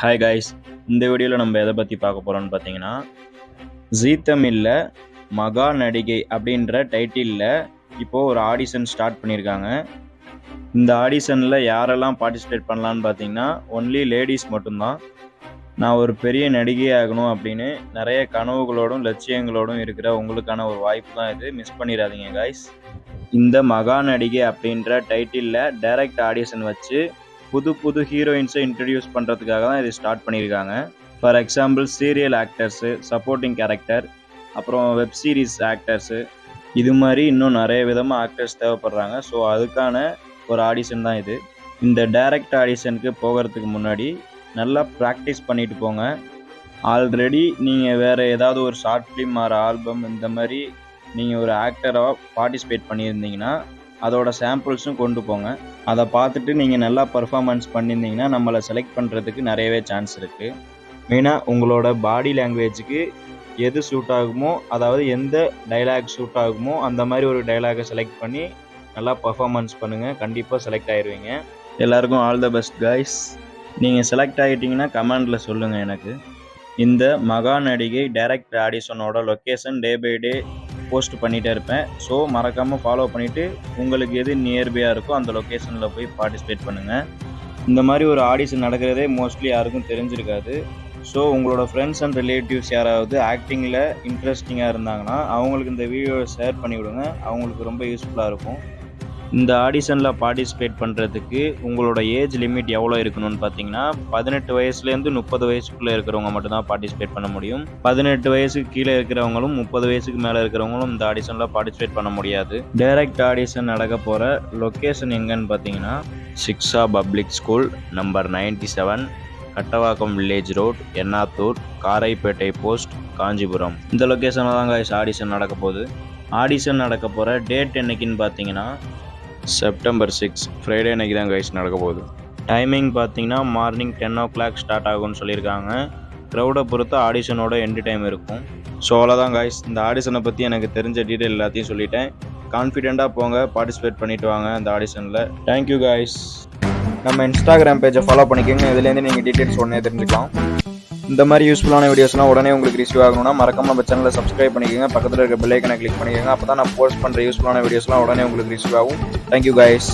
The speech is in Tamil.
ஹாய் காய்ஸ், இந்த வீடியோவில் நம்ம எதை பற்றி பார்க்க போகிறோம்னு பார்த்தீங்கன்னா, ஜீ தமிழில் மகா நடிகை அப்படின்ற டைட்டிலில் இப்போது ஒரு ஆடிஷன் ஸ்டார்ட் பண்ணியிருக்காங்க. இந்த ஆடிஷனில் யாரெல்லாம் பார்ட்டிசிபேட் பண்ணலான்னு பார்த்தீங்கன்னா, ஒன்லி லேடிஸ் மட்டும்தான். நான் ஒரு பெரிய நடிகை ஆகணும் அப்படின்னு நிறைய கனவுகளோடும் லட்சியங்களோடும் இருக்கிற உங்களுக்கான ஒரு வாய்ப்பு தான் இது. மிஸ் பண்ணிடாதீங்க காய்ஸ். இந்த மகா நடிகை அப்படின்ற டைட்டிலில் டைரக்ட் ஆடிஷன் வச்சு புது ஹீரோயின்ஸை இன்ட்ரடியூஸ் பண்ணுறதுக்காக தான் இது ஸ்டார்ட் பண்ணியிருக்காங்க. For example serial actors, supporting character, அப்புறம் வெப் சீரிஸ் ஆக்டர்ஸு, இது மாதிரி இன்னும் நிறைய விதமாக ஆக்டர்ஸ் தேவைப்படுறாங்க. ஸோ அதுக்கான ஒரு ஆடிஷன் தான் இது. இந்த டைரக்ட் ஆடிஷனுக்கு போகிறதுக்கு முன்னாடி நல்லா ப்ராக்டிஸ் பண்ணிட்டு போங்க. ஆல்ரெடி நீங்கள் வேறு ஏதாவது ஒரு ஷார்ட் ஃபிலிம் ஆர் ஆல்பம் இந்த மாதிரி நீங்கள் ஒரு ஆக்டராக பார்ட்டிசிபேட் பண்ணியிருந்தீங்கன்னா அதோட சாம்பிள்ஸும் கொண்டு போங்க. அதை பார்த்துட்டு நீங்கள் நல்லா பர்ஃபார்மன்ஸ் பண்ணியிருந்தீங்கன்னா நம்மளை செலக்ட் பண்ணுறதுக்கு நிறையவே சான்ஸ் இருக்குது. மெயினாக உங்களோட பாடி லாங்குவேஜுக்கு எது சூட் ஆகுமோ, அதாவது எந்த டைலாக் சூட் ஆகுமோ அந்த மாதிரி ஒரு டைலாகை செலக்ட் பண்ணி நல்லா பர்ஃபார்மன்ஸ் பண்ணுங்கள். கண்டிப்பாக செலக்ட் ஆகிடுவீங்க. எல்லாருக்கும் ஆல் த பெஸ்ட் காய்ஸ். நீங்கள் செலக்ட் ஆகிட்டிங்கன்னா கமெண்டில் சொல்லுங்கள் எனக்கு. இந்த மகா நடிகை டைரக்ட் ஆடிஷனோட location day by day post பண்ணிகிட்டே இருப்பேன். ஸோ மறக்காமல் ஃபாலோ பண்ணிவிட்டு உங்களுக்கு எது நியர்பையாக இருக்கோ அந்த லொக்கேஷனில் போய் பார்ட்டிசிபேட் பண்ணுங்கள். இந்த மாதிரி ஒரு ஆடிஷன் நடக்கிறதே மோஸ்ட்லி யாருக்கும் தெரிஞ்சிருக்காது. ஸோ உங்களோட ஃப்ரெண்ட்ஸ் அண்ட் ரிலேட்டிவ்ஸ் யாராவது ஆக்டிங்கில் இன்ட்ரெஸ்டிங்காக இருந்தாங்கன்னா அவங்களுக்கு இந்த வீடியோவை ஷேர் பண்ணிவிடுங்க. அவங்களுக்கு ரொம்ப யூஸ்ஃபுல்லாக இருக்கும். இந்த ஆடிஷனில் பார்ட்டிசிபேட் பண்ணுறதுக்கு உங்களோட ஏஜ் லிமிட் எவ்வளோ இருக்கணும்னு பார்த்தீங்கன்னா 18 வயசுலேருந்து 30 வயசுக்குள்ளே இருக்கிறவங்க மட்டும்தான் பார்ட்டிசிபேட் பண்ண முடியும். 18 வயசுக்கு கீழே இருக்கிறவங்களும் 30 வயசுக்கு மேலே இருக்கிறவங்களும் இந்த ஆடிஷனில் பார்ட்டிசிபேட் பண்ண முடியாது. டைரக்ட் ஆடிஷன் நடக்க போகிற லொக்கேஷன் எங்கன்னு பார்த்தீங்கன்னா Shiksha public school number 97, Kattavakkam village road, Ennathur, Karaipettai post, Kanchipuram. இந்த லொக்கேஷனில் தான் guys ஆடிஷன் நடக்க போகுது. ஆடிஷன் நடக்க போகிற டேட் என்னைக்குன்னு பார்த்தீங்கன்னா செப்டம்பர் 6 ஃப்ரைடே அன்னைக்கு தான் கைஸ் நடக்க போகுது. டைமிங் பார்த்தீங்கன்னா மார்னிங் 10 o'clock ஸ்டார்ட் ஆகும்னு சொல்லியிருக்காங்க. க்ரௌடை பொறுத்து ஆடிஷனோட எண்டு டைம் இருக்கும். ஸோ அவ்வளோதான் கைஸ். இந்த ஆடிஷனை பற்றி எனக்கு தெரிஞ்ச டீட்டெயில் எல்லாத்தையும் சொல்லிட்டேன். கான்ஃபிடெண்ட்டாக போங்க, பார்ட்டிசிபேட் பண்ணிவிட்டு வாங்க இந்த ஆடிஷனில். Thank you guys. நம்ம இன்ஸ்டாகிராம் பேஜை ஃபாலோ பண்ணிக்கோங்க. இதுலேருந்து நீங்கள் டீட்டெயில்ஸ் உடனே தெரிஞ்சுக்கலாம். இந்த மாதிரி யூஸ்ஃபுல்லான வீடியோஸ்லாம் உடனே உங்களுக்கு ரிசீவ் ஆகணும்னா மறக்காம நம்ம சேனலை சப்ஸ்கிரைப் பண்ணிக்கோங்க. பக்கத்தில் இருக்க பெல் ஐக்கனை கிளிக் பண்ணிக்கோங்க. அப்போ தான் நான் போஸ்ட் பண்ணுற யூஸ்ஃபுல்லான வீடியோஸ்லாம் உடனே உங்களுக்கு ரிசீவ் ஆகும். Thank you guys.